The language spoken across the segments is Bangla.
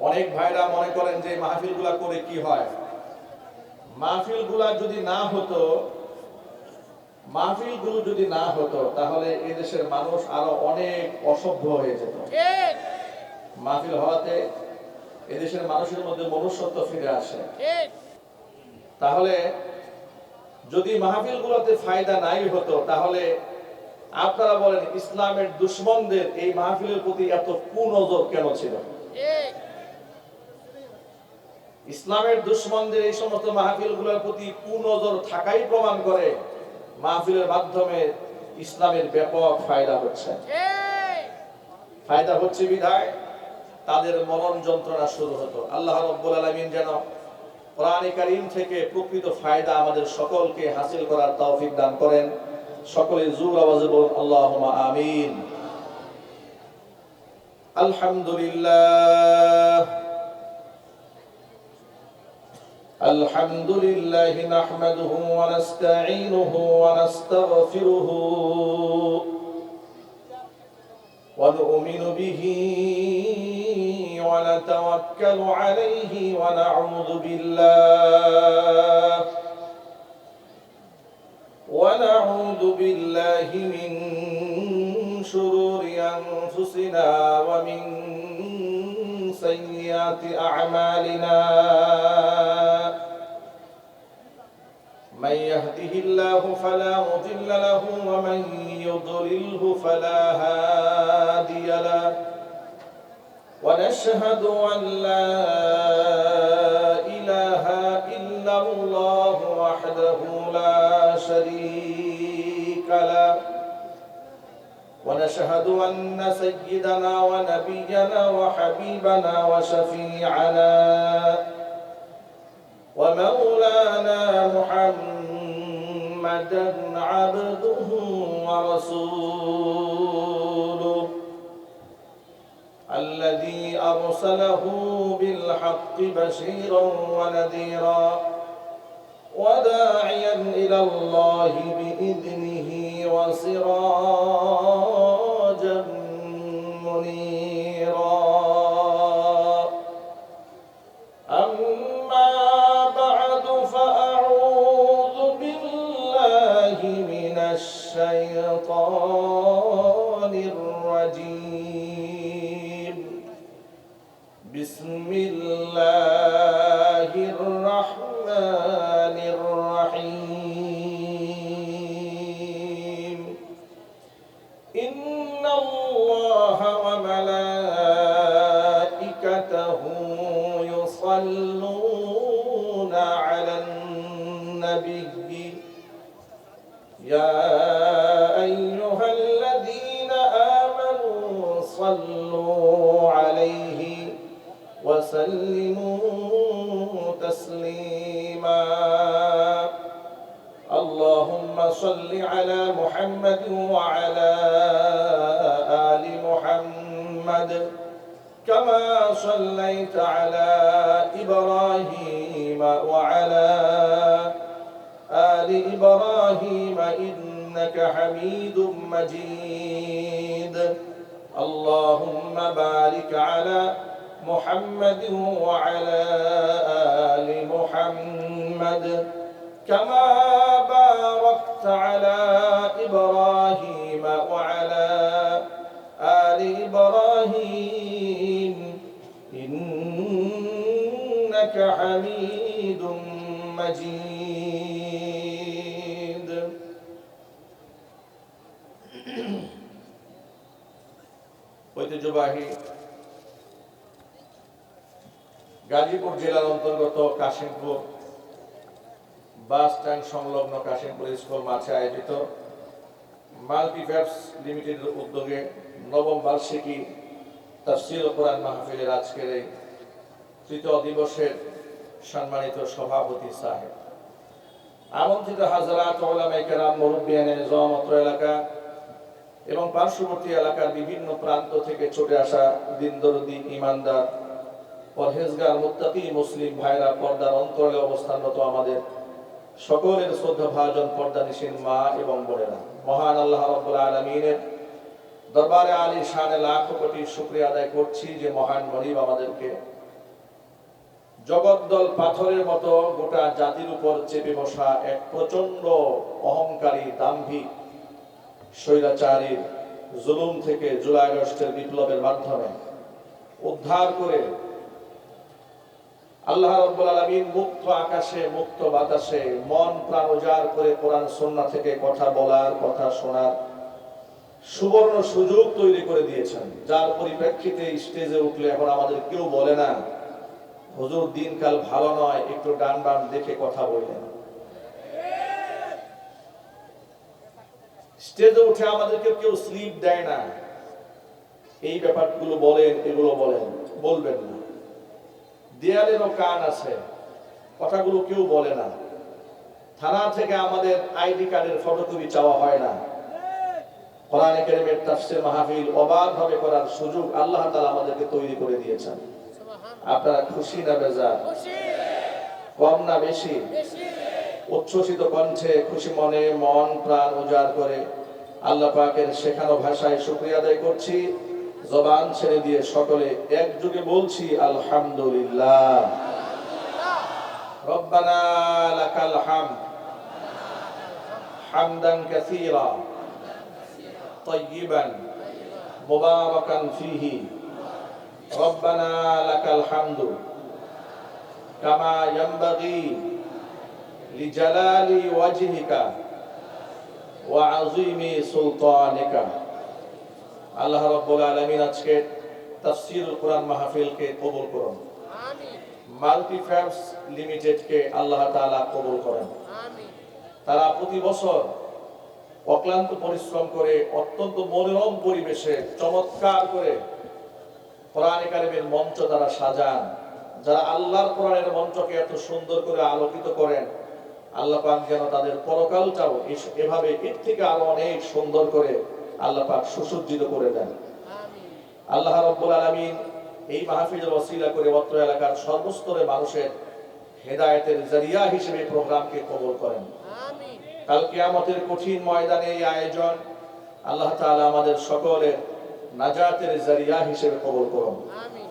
অনেক ভাইরা মনে করেন যে মাহফিলগুলা করে কি হয়। মাহফিলগুলো যদি না হতো তাহলে এদেশের মানুষ আরো অনেক অসভ্য হয়ে যেত। মাহফিল হওয়াতে এদেশের মানুষের মধ্যে মনুষ্যত্ব ফিরে আসে। তাহলে যদি মাহফিলগুলোতে ফায়দা নাই হতো তাহলে আপনারা বলেন ইসলামের দুশমনদের এই মাহফিলের প্রতি এত কুনজর কেন ছিল? ইসলামের দুশমনদের এই সমস্ত মাহফিলগুলোর প্রতি কুনজর থাকাই প্রমাণ করে মাহফিলের মাধ্যমে ইসলামের ব্যাপক ফায়দা হচ্ছে বিধায় তাদের মরণ যন্ত্রণা শুরু হতো। আল্লাহ রাব্বুল আলামিন যেন কোরআনে কারীম থেকে প্রকৃত ফায়দা আমাদের সকলকে হাসিল করার তৌফিক দান করেন। সকলে জোর আওয়াজে বলুন আল্লাহুম্মা আমিন। আলহামদুলিল্লাহ নাহমাদুহু ওয়া নাস্তাঈনুহু ওয়া নাস্তাগফিরুহু ওয়া নু'মিনু বিহি ওয়া নাতাওয়াক্কালু আলাইহি ওয়া না'উযু বিল্লাহি মিন শুরুরি আনফুসিনা ওয়া মিন সাইয়্যাতি আ'মালিনা। من يهده الله فلا مضل له ومن يضلله فلا هادي له ونشهد أن لا إله إلا الله وحده لا شريك له ونشهد أن سيدنا ونبينا وحبيبنا وشفيعنا ومولانا محمدا عبده ورسوله الذي أرسله بالحق بشيرا ونذيرا وداعيا إلى الله بإذنه وسراجا منيرا. الشيطان الرجيم. بسم الله الرحمن الرحيم. إن الله وملائكته يصلون على النبي يا أيها الذين آمنوا صلوا عليه وسلموا تسليما. اللهم صل على محمد وعلى آل محمد كما صليت على إبراهيم وعلى آل إبراهيم إنك حميد مجيد. اللهم بارك على محمد وعلى آل محمد كما باركت على إبراهيم وعلى آل إبراهيم إنك حميد مجيد. ঐতিহ্যবাহী গাজীপুর জেলার অন্তর্গত কাশিমপুর বাস স্ট্যান্ড সংলগ্ন কাশিমপুর স্কুল মাঠে আয়োজিত মাল্টিফ্যাপস লিমিটেডের উদ্যোগে নবম বার্ষিকী তাফসীর ও কোরআন মাহফিলের আজকের এই তৃতীয় দিবসের সম্মানিত সভাপতি সাহেব, আমন্ত্রিত হাজরাত, উলামায়ে কেরাম, মুরব্বিয়ানে নিজাম, অত্র এলাকা এবং পার্শ্ববর্তী এলাকার বিভিন্ন প্রান্ত থেকে ছুটে আসা দিনদরদি, ইমানদার, পরহেজগার, মুত্তাকি মুসলিম ভাইরা, পর্দার অন্তরালে অবস্থানরত আমাদের সকলের শ্রদ্ধাভাজন পর্দানিশীন মা এবং বোনেরা, মহান আল্লাহ রাব্বুল আলামিনের দরবারে আলী শানে লাখ কোটি শুকরিয়া আদায় করছি যে মহান গরিব আমাদেরকে জগদ্দল পাথরের মতো গোটা জাতির উপর চেপে বসা এক প্রচন্ড অহংকারী দাম্ভিক স্বৈরাচারীর জুলুম থেকে জুলাই আগস্টের বিপ্লবের মাধ্যমে উদ্ধার করে আল্লাহ রাব্বুল আলামিন মুক্ত আকাশে মুক্ত বাতাসে মন প্রাণ উজাড় করে কোরআন সুন্নাহ থেকে কথা বলার কথা শোনার সুবর্ণ সুযোগ তৈরি করে দিয়েছেন, যার পরিপ্রেক্ষিতে স্টেজে উঠলে এখন আমাদের কেউ বলে না হুজুর দিনকাল ভালো নয়, একটু ডান বাম দেখে কথা বললেন। স্টেজে উঠে আমাদেরকে কেউ স্লিপ দেয় না, এই ব্যাপারগুলো বলেন, এগুলো বলবেন না। দেয়ালেরও কান আছে, কথাগুলো কেউ বলে না। থানা থেকে আমাদের আইডি কার্ডের ফটোকপি চাওয়া হয় না। কোরআনে কারীমের তাফসীর মাহফিল অবাধভাবে করার সুযোগ আল্লাহ তাআলা আমাদেরকে তৈরি করে দিয়েছেন। আপনারা খুশি না বেজার? কম না বেশি? উচ্ছ্বসিত কণ্ঠে খুশি মনে মন প্রাণ উজাড় করে আল্লাহ পাকের শেখানো ভাষায় শুকরিয়া আদায় করছি। জবান ছেড়ে দিয়ে সকলে একযোগে বলছি আলহামদুলিল্লাহ। রব্বানা লাকাল হামদ হামদান কাসীরা طيبا مباركا فيه ربنا لك الحمد كما ينبغي لجلال وجهك وعظيم سلطانك। আল্লাহ রাব্বুল আলামিন আজকে তাফসীরুল কোরআন মাহফিলকে কবুল করুন, আমিন। মাল্টিফ্যাবস লিমিটেডকে আল্লাহ তাআলা কবুল করেন, আমিন। তারা প্রতি বছর অক্লান্ত পরিশ্রম করে অত্যন্ত মনোরম পরিবেশে চমৎকার করে কোরআনে কারীমের মঞ্চ তারা সাজান। যারা আল্লাহর কোরআনের মঞ্চকে এত সুন্দর করে আলোকিত করেন, আল্লাহ পাক যেন তাদের পরকালটাও এভাবে এর থেকে আরো অনেক সুন্দর করে আল্লাহ পাক সুসজ্জিত করে দেন, আমিন। আল্লাহ রাব্বুল আলামিন এই মাহফিলের ওসিলা করে অত্র এলাকার সর্বস্তরের মানুষের হেদায়েতের জরিয়া হিসেবে প্রোগ্রামকে কবুল করেন, আমিন। কাল কিয়ামতের কঠিন ময়দানে এই আয়োজন আল্লাহ তাআলা আমাদের সকলের নাজাতের জরিয়া হিসেবে কবুল করুন, আমিন।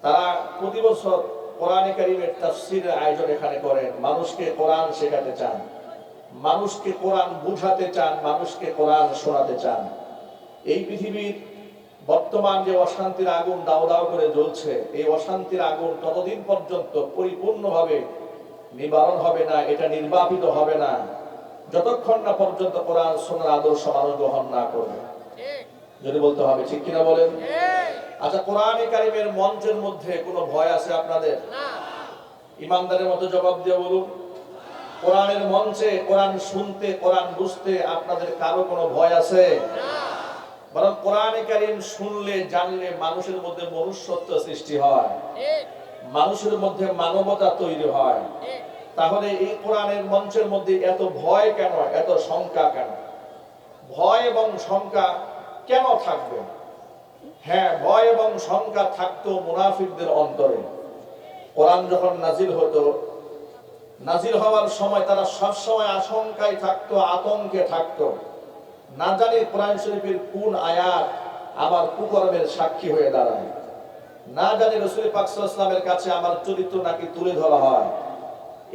তারা প্রতি বছর কোরআনে কারীমের তাফসীরের আয়োজন এখানে করেন। মানুষকে কোরআন শেখাতে চান, মানুষকে কোরআন বুঝাতে চান, মানুষকে কোরআন শোনাতে চান। এই পৃথিবীর বর্তমান যে অশান্তির আগুন দাও দাও করে জ্বলছে, এই অশান্তির আগুন ততদিন পর্যন্ত পরিপূর্ণভাবে নিবারণ হবে না, এটা নির্বাপিত হবে না, যতক্ষণ না পর্যন্ত কোরআন সুন্নাহর আদর্শ মানুষ গ্রহণ না করবে। যদি বলতে হবে ঠিক কিনা বলেন? আচ্ছা, কোরআনে কারীমের মঞ্চের মধ্যে কোনো ভয় আছে আপনাদের? না। ইমানদারের মতো জবাব দিয়ে বলুন, কোরআনের মঞ্চে কোরআন শুনতে কোরআন বুঝতে আপনাদের কারো কোনো ভয় আছে? না। বরং কোরআনে কারীম শুনলে জানলে মানুষের মধ্যে মনুষ্যত্ব সৃষ্টি হয়, মানুষের মধ্যে মানবতা তৈরি হয়। তাহলে এই কোরআনের মঞ্চের মধ্যে এত ভয় কেন, এত শঙ্কা কেন? ভয় এবং শঙ্কা কেন থাকবে? হ্যাঁ, ভয় এবং শঙ্কা থাকতো মুনাফিকদের অন্তরে। কোরআন যখন নাজিল হতো, নাজিল হওয়ার সময় তারা সবসময় আশঙ্কায় থাকতো, আতঙ্কে থাকতো। না জানি কোরআন শরীফের কোন আয়াত আমার কুকর্মের সাক্ষী হয়ে দাঁড়ায়, না জানি রাসূল পাক সাল্লাল্লাহু আলাইহি ওয়াসাল্লামের কাছে আমার চরিত্র নাকি তুলে ধরা হয়।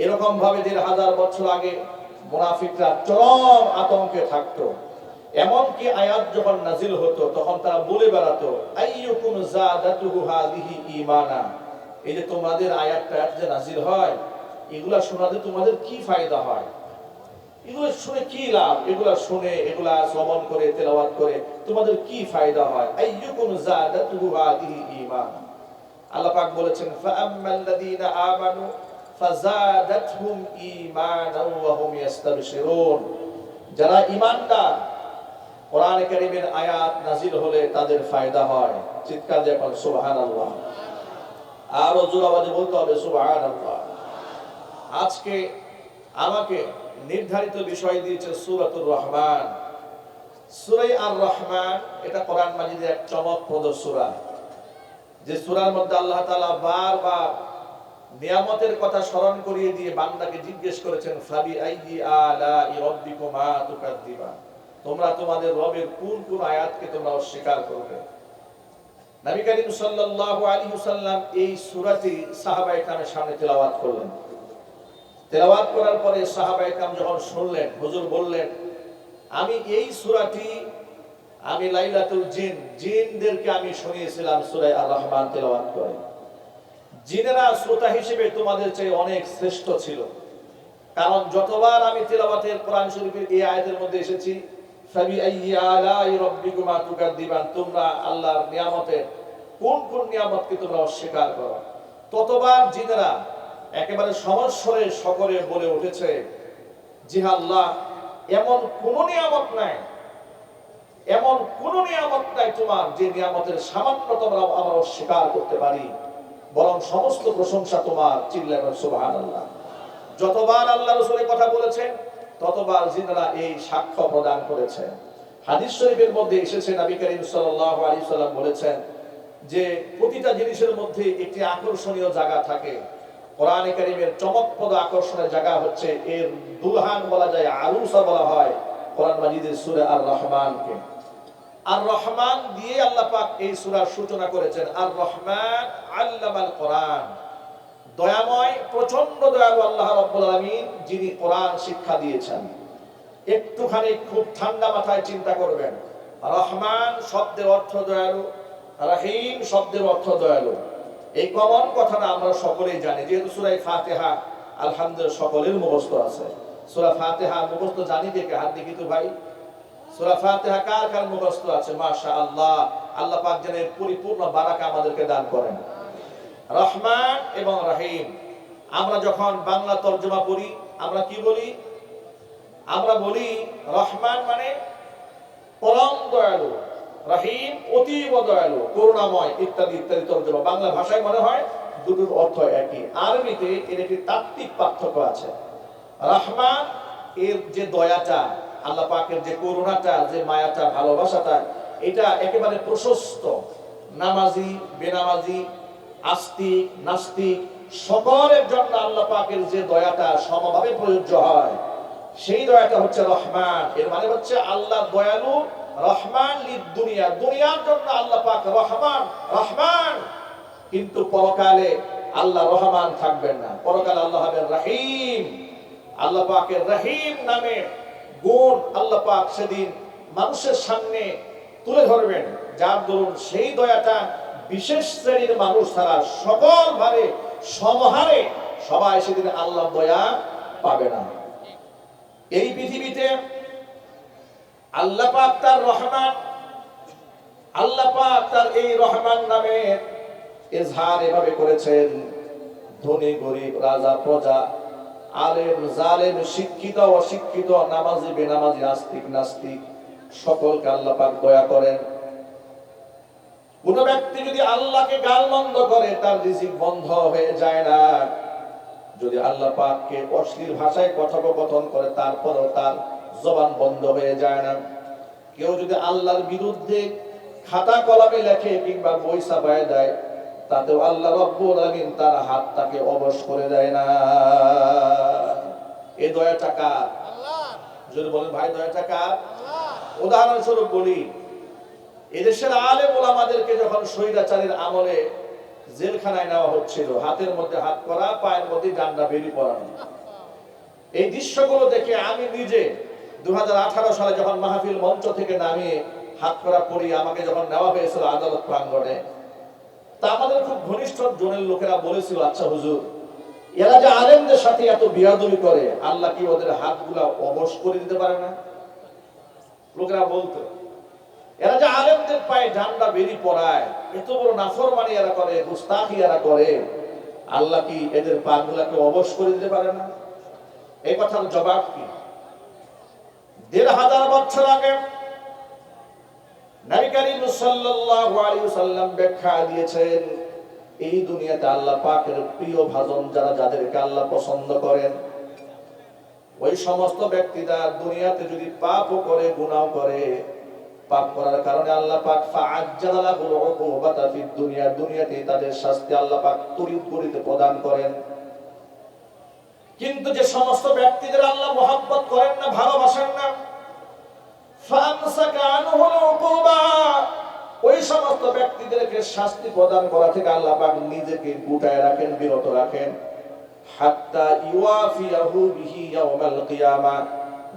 এরকম ভাবে ১৫০০ বছর আগে মুনাফিকরা চরম আতঙ্কে থাকতো। এমনকি আয়াত যখন নাজিল হতো তখন তারা বলে বেড়াতো, আইয়ুকুম যাদাতুহু হাযিহি ঈমানা। এই যে তোমাদের আয়াতটা যে নাজিল হয়, এগুলা শোনাতে তোমাদের কি ফায়দা হয়? এগুলো শুনে কি লাভ? এগুলা শুনে, এগুলা শ্রবণ করে, তেলাওয়াত করে তোমাদের কি ফায়দা হয়? আইয়ুকুম যাদাতুহু হাযিহি ঈমানা। আল্লাহ পাক বলেছেন, ফাআম্মাল্লাযীনা আমানু ফাযাদাতহুম ঈমানান ওয়া হুম ইস্তাবশিরুন। যারা ঈমানদার, কোরআনে কারীমের আয়াত নাজিল হলে তাদের ফায়দা হয়। চিৎকার দিয়ে বলেন সুবহানাল্লাহ। আর জোরে আওয়াজে বলতে হবে সুবহানাল্লাহ। আজকে আমাকে নির্ধারিত বিষয় দিয়েছে সূরাতুর রহমান। সূরা আর রহমান এটা কোরআন মাজিদের এক চমকপ্রদ সূরা, যে সূরার মধ্যে আল্লাহ তাআলা বারবার নিয়ামতের কথা স্মরণ করিয়ে দিয়ে বান্দাকে জিজ্ঞেস করেছেন, ফাবি আইয়ি আলাই রাব্বিকুমা তুকাদ্দিবান। তোমরা তোমাদের রবের কোন কোন আয়াতকে তোমরা অস্বীকার করবে? নবী করিম সাল্লাল্লাহু আলাইহি ওয়াসাল্লাম এই সূরাটি সাহাবায়ে কেরামের সামনে তেলাওয়াত করলেন। তেলাওয়াত করার পরে সাহাবায়ে কেরাম যখন শুনলেন, হুজুর বললেন, আমি এই সূরাটি আমি লাইলাতুল জিনদেরকে আমি শুনিয়েছিলাম সূরা আর রহমান তেলাওয়াত করে। জিনেরা শ্রোতা হিসেবে তোমাদের চেয়ে অনেক শ্রেষ্ঠ ছিল, কারণ যতবার আমি তেলাওয়াতের কোরআন শরীফের এই আয়াতের মধ্যে এসেছি, ফাবি আইয়ি আলাই রাব্বিকুমা তুকাদ্দিবান, তোমরা আল্লাহর নিয়ামতের কোন কোন নিয়ামতকে তোমরা অস্বীকার করো, ততবার জিনেরা একেবারে সমস্বরে সকলে বলে উঠেছে, জি আল্লাহ, এমন কোন নিয়ামত নাই, এমন কোন নিয়ামত নাই তোমার যে নিয়ামতের সামান্য তোমরা আমরা অস্বীকার করতে পারি, বরং সমস্ত প্রশংসা তোমার। চিল্লাবেন সুবহানাল্লাহ। যতবার আল্লাহ রাসূলের কথা বলেছেন ততবার জিনেরা এই সাক্ষ্য প্রদান করেছেন। হাদিস শরীফের মধ্যে এসেছে, নবী করিম সাল্লাল্লাহু আলাইহি ওয়াসাল্লাম বলেছেন যে প্রতিটা জিনিসের মধ্যে একটি আকর্ষণীয় জায়গা থাকে। কোরআনে কারীমের চমকপ্রদ আকর্ষণের জায়গা হচ্ছে, এর দুলহান বলা যায়, আরুসা বলা হয় কোরআন মাজিদের সূরা আর রহমানকে। আর রহমান দিয়ে আল্লাহ পাক এই সূরার সূচনা করেছেন। আর রহমান আল্লামাল কোরআন, দয়াময়, প্রচন্ড দয়ালু আল্লাহ রাব্বুল আলামিন, যিনি কোরআন শিক্ষা দিয়েছেন। একটুখানি খুব ঠান্ডা মাথায় চিন্তা করবেন, রহমান শব্দের অর্থ দয়ালু, রহিম শব্দের অর্থ দয়ালু। এই কমন কথাটা আমরা সকলেই জানি, যেহেতু সূরা ফাতিহা আলহামদুলিল্লাহ সকলের মুখস্থ আছে। সূরা ফাতিহা মুখস্থ জানি দেখে হাত দেখি তো ভাই, সূরা ফাতিহা কার কার মুখস্থ আছে? মাশাআল্লাহ। আল্লাহ পাক যেন পরিপূর্ণ বারাকা আমাদেরকে দান করেন। রহমান এবং রহিম, আমরা যখন বাংলা তরজমা করি আমরা কি বলি? আমরা বলি রহমান মানে পরম দয়ালু, রহিম অতীব দয়ালু, করুণাময়, ইত্যাদি ইত্যাদি তরজমা। বাংলা ভাষায় মনে হয় দুটোর অর্থ একই, আরবিতে এর একটি তাত্ত্বিক পার্থক্য আছে। রহমান এর যে দয়াটা, আল্লাহ পাকের যে করুণাটা, যে মায়াটা, ভালোবাসাটা, এটা একেবারে প্রশস্ত। নামাজি বেনামাজি, আস্তিক নাস্তিক সকলের জন্য আল্লাহ পাকের যে দয়াটা সমভাবে প্রযোজ্য হয়, সেই দয়াটা হচ্ছে রহমান। এর মানে হচ্ছে আল্লাহ দয়ালু, রহমান লিদ দুনিয়া, দুনিয়ার জন্য আল্লাহ পাক রহমান রহমান। কিন্তু পরকালে আল্লাহ রহমান থাকবেন না, পরকালে আল্লাহ হবেন রহিম। আল্লাহ পাকের রহিম নামে গুণ আল্লাহ পাক সেদিন মানুষের সামনে তুলে ধরবেন, যার দরুন সেই দয়াটা বিশেষ শ্রেণীর মানুষ ছাড়া সকল ভাবে সমাহারে সবাই সেদিন আল্লাহ দয়া পাবে না। এই পৃথিবীতে আল্লাহ পাক তার রহমান, আল্লাহ পাক তার এই রহমান নামে ইজহার এভাবে করেছেন, ধনী গরিব, রাজা প্রজা, আলেম জালেম, শিক্ষিত অশিক্ষিত, নামাজি বেনামাজি, আস্তিক নাস্তিক, সকলকে আল্লাহ পাক দয়া করেন। কোন ব্যক্তি যদি আল্লাহকে গালমন্দ করে তার রিজিক বন্ধ হয়ে যায় না। যদি আল্লাহ পাককে অশ্লীল ভাষায় কথোপকথন করে তারপরও তার জবান বন্ধ হয়ে যায় না। কেউ যদি আল্লাহর বিরুদ্ধে খাতা কলমে লেখে কিংবা বই ছাপায় দেয়, তাতেও আল্লাহ রাব্বুল আলামিন তার হাতটাকে অবশ করে দেয় না। এই দয়াটা কার? আল্লাহর। যদি বলেন ভাই দয়াটা কার? আল্লাহর। উদাহরণস্বরূপ বলি, এদেশের আলেম ওলামাদেরকে যখন স্বৈরাচারীর আমলে জেলখানায় নেওয়া হচ্ছিল, হাতের মধ্যে হাত করা, পায়ের মধ্যে ডান্ডা বেরি পরানো, এই দৃশ্যগুলো দেখে আমি নিজে 2018 সালে যখন মাহফিল মঞ্চ থেকে নামিয়ে হাত করা পড়ি, আমাকে যখন নেওয়া হয়েছিল আদালত প্রাঙ্গণে, তা আমাদের খুব ঘনিষ্ঠ জনের লোকেরা বলেছিল, আচ্ছা হুজুর, এরা যে আলেমদের সাথে এত বিয়াদবি করে, আল্লাহ কি ওদের হাতগুলা অবশ করে দিতে পারে না? লোকেরা বলতো, এরা যে আলেমদের পায়ে ডান্ডা বেরি পড়ায়, এত বড় নাফরমানি এরা করে, গুস্তাখি এরা করে, আল্লাহ কি এদের পাগুলাকে অবশ করে দিতে পারে না? এই কথার জবাব কি? 1500 বছর আগে নবী করিম সাল্লাল্লাহু আলাইহি ওয়াসাল্লাম ব্যাখ্যা দিয়েছেন, এই দুনিয়াতে আল্লাহ পাকের প্রিয় ভাজন যারা, যাদেরকে আল্লাহ পছন্দ করেন, ওই সমস্ত ব্যক্তিরা দুনিয়াতে যদি পাপও করে, গুনাহ করে, পাপ করার কারণে আল্লাহ পাক ফাআজ্জালা লাহুল উকুবাতা ফিদ দুনিয়া, দুনিয়াতে তাদের শাস্তি আল্লাহ পাক ত্বরিত গতিতে প্রদান করেন। কিন্তু যে সমস্ত ব্যক্তিদের আল্লাহ মহব্বত করেন না, ভালোবাসেন না, ফামসাকা আনহুল উকুবা, ওই সমস্ত ব্যক্তিদেরকে শাস্তি প্রদান করা থেকে আল্লাহ পাক নিজেকে গুটায় রাখেন, বিরত রাখেন, হাত্তা ইউয়াফিয়াহু বিহি ইয়াউমাল কিয়ামা,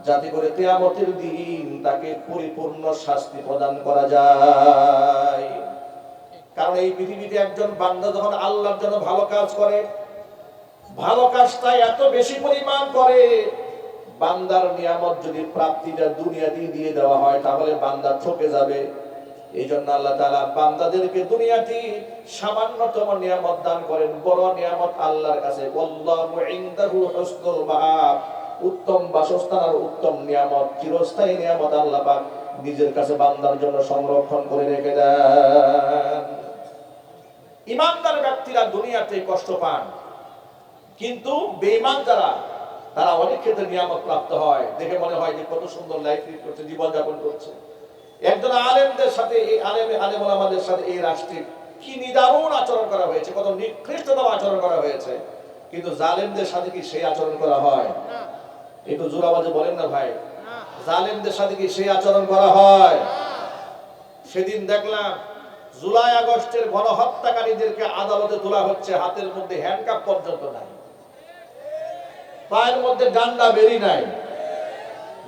যাতে করে কিয়ামতের দিন তাকে পরিপূর্ণ শাস্তি প্রদান করা যায়। কারণ এই পৃথিবীতে একজন বান্দা যখন আল্লাহর জন্য ভালো কাজ করে, ভালো কাজটা এত বেশি পরিমাণ করে, বান্দার নিয়ামত যদি প্রাপ্তিটা দুনিয়াতেই দিয়ে দেওয়া হয় তাহলে বান্দা ঠকে যাবে। এই জন্য আল্লাহ তাআলা বান্দাদেরকে দুনিয়াতে সামান্যতম নিয়ামত দান করেন, বড় নিয়ামত আল্লাহর কাছে ওয়াল্লাহু ইনদাহু হুসনুল মাআব, উত্তম বাসস্থান আর উত্তম নিয়ামত, চিরস্থায়ী নিয়ামত আল্লাহ পাক নিজের কাছে বান্দার জন্য সংরক্ষণ করে রেখে দেন। ঈমানদার ব্যক্তিরা দুনিয়াতে কষ্ট পান, কিন্তু বেঈমান যারা, তারা অনেক ক্ষেত্রে নিয়ামত প্রাপ্ত হয়, দেখে মনে হয় যে কত সুন্দর লাইফ লিড করছে, জীবন যাপন করছে। একজন আলেমদের সাথে, এই আলেম ওলামাদের সাথে এই রাষ্ট্রে কি নিদারুণ আচরণ করা হয়েছে, কত নিকৃষ্টতম আচরণ করা হয়েছে, কিন্তু জালেমদের সাথে কি সেই আচরণ করা হয়? একটু জোর আওয়াজে বলেন না ভাই, জালেমদের সাথে কি সেই আচরণ করা হয়? সেদিন দেখলাম জুলাই আগস্টের গণহত্যাকারীদেরকে আদালতে তোলা হচ্ছে, হাতের মধ্যে হ্যান্ডকাপ পর্যন্ত নাই, পায়ের মধ্যে ডান্ডা বেরি নাই।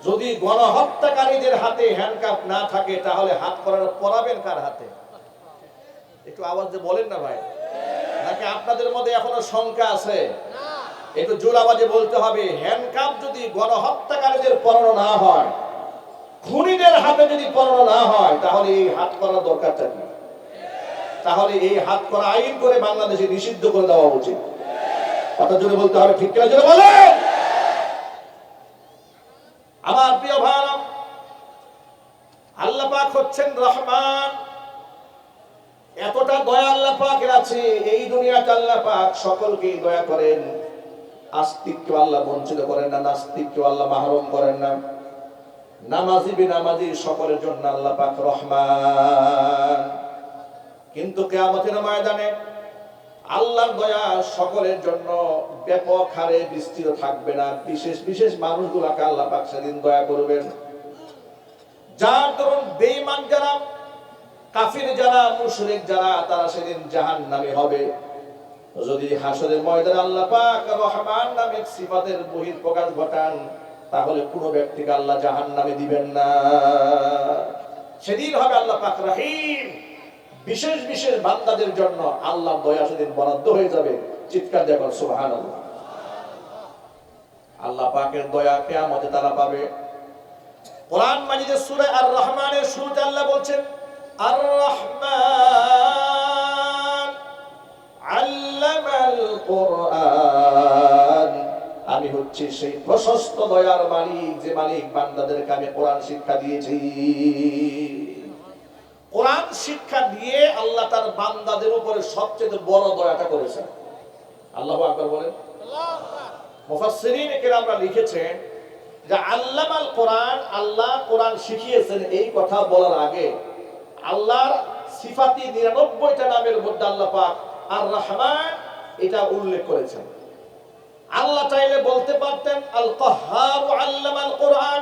যদি গণহত্যাকারীদের হাতে হ্যান্ডকাপ না থাকে তাহলে হাত পরাবেন কার হাতে? একটু আওয়াজে বলেন না ভাই, নাকি আপনাদের মধ্যে এখনো শঙ্কা আছে? একটু জোর আওয়াজে বলতে হবে। হ্যান্ডকাপ যদি গণহত্যাকারীদের পরানো না হয়, খুনিদের হাতে যদি পরানো না হয়, তাহলে এই হাত করার দরকারটা কি? তাহলে এই হাত করা আইন করে বাংলাদেশে নিষিদ্ধ করে দেওয়া উচিত। কথা জোরে বলতে হবে, ঠিক কিনা জোরে বলে। আমার প্রিয় ভাইরা, আল্লাহ পাক হচ্ছেন রহমান, এতটা দয়া আল্লাহ পাকের আছে। এই দুনিয়াতে আল্লাহ পাক সকলকেই দয়া করেন, আস্তিককে আল্লাহ বঞ্চিত করেন না, নাস্তিককে আল্লাহ মাহরুম করেন না। নামাজি বেনামাজি সকলের জন্য আল্লাহ পাক রহমান। কিন্তু কিয়ামতের ময়দানে আল্লাহর দয়া সকলের জন্য ব্যাপক হারে বিস্তৃত থাকবে না। বিশেষ বিশেষ মানুষগুলোকে আল্লাহ পাক সেদিন দয়া করবেন। যার দরুন বেঈমান যারা, কাফির যারা, মুশরিক যারা, তারা সেদিন জাহান্নামী হবে। যদি হাসরের ময়দানে আল্লাহ পাক রহমান নামের সিফাতের বহিঃপ্রকাশ ঘটান, তাহলে কোনো ব্যক্তিকে আল্লাহ জাহান্নামে দিবেন না। সেদিন হবে আল্লাহ পাক রহিম, বিশেষ বিশেষ বান্দাদের জন্য আল্লাহর দয়া সেদিন বরাদ্দ হয়ে যাবে। চিৎকার দিয়ে বলেন সুবহানাল্লাহ। আল্লাহ পাকের দয়া কিয়ামতে তারা পাবে। কোরআন মাজিদের সূরা আর রহমানের শুরুতে আল্লাহ বলছেন, আর রহমান আল্লামাল কোরআন, আমি হচ্ছি সেই প্রশস্ত দয়ার মালিক, যে মালিক বান্দাদেরকে আমি কোরআন শিক্ষা দিয়েছি। কোরআন শিক্ষা দিয়ে আল্লাহ তার বান্দাদের উপরে সবচেয়ে বড় দয়াটা করেছেন। আল্লাহু আকবার বলেন। মুফাসসিরিন কেরামরা লিখেছেন যে আল্লামাল কোরআন, আল্লাহ কোরআন শিখিয়েছেন, এই কথা বলার আগে আল্লাহর সিফাতি 99টা নামের মধ্যে আল্লাহ পাক আর রহমান এটা উল্লেখ করেছেন। আল্লাহ চাইলে বলতে পারতেন আল কাহ্হার আল্লামাল কোরআন,